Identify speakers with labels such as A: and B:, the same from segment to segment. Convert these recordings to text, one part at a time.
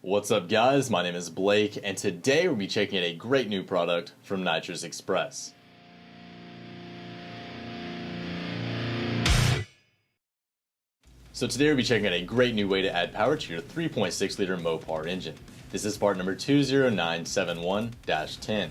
A: What's up guys, my name is Blake, and today we'll be checking out a great new product from Nitrous Express. So today we'll be checking out a great new way to add power to your 3.6 liter Mopar engine. This is part number 20971-10.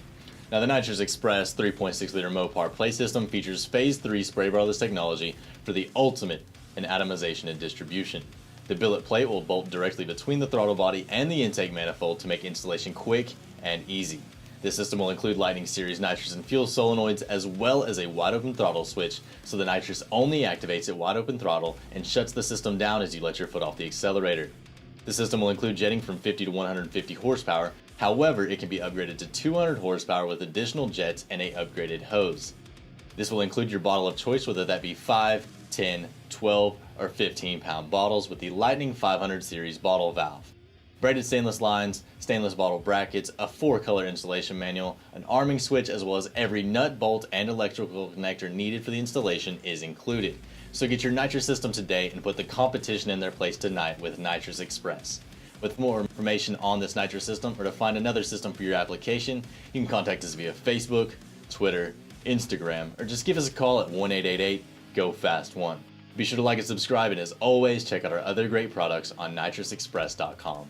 A: Now the Nitrous Express 3.6 liter Mopar plate system features Phase 3 Spraybarless technology for the ultimate in atomization and distribution. The billet plate will bolt directly between the throttle body and the intake manifold to make installation quick and easy. This system will include Lightning Series nitrous and fuel solenoids as well as a wide open throttle switch, so the nitrous only activates at wide open throttle and shuts the system down as you let your foot off the accelerator. The system will include jetting from 50 to 150 horsepower, however it can be upgraded to 200 horsepower with additional jets and a upgraded hose. This will include your bottle of choice, whether that be 5, 10, 12, or 15-pound bottles with the Lightning 500 series bottle valve. Braided stainless lines, stainless bottle brackets, a 4-color installation manual, an arming switch, as well as every nut, bolt, and electrical connector needed for the installation is included. So get your nitrous system today and put the competition in their place tonight with Nitrous Express. With more information on this nitrous system or to find another system for your application, you can contact us via Facebook, Twitter, Instagram, or just give us a call at 1-888-GO-FAST-1. Be sure to like and subscribe, and as always, check out our other great products on nitrousexpress.com.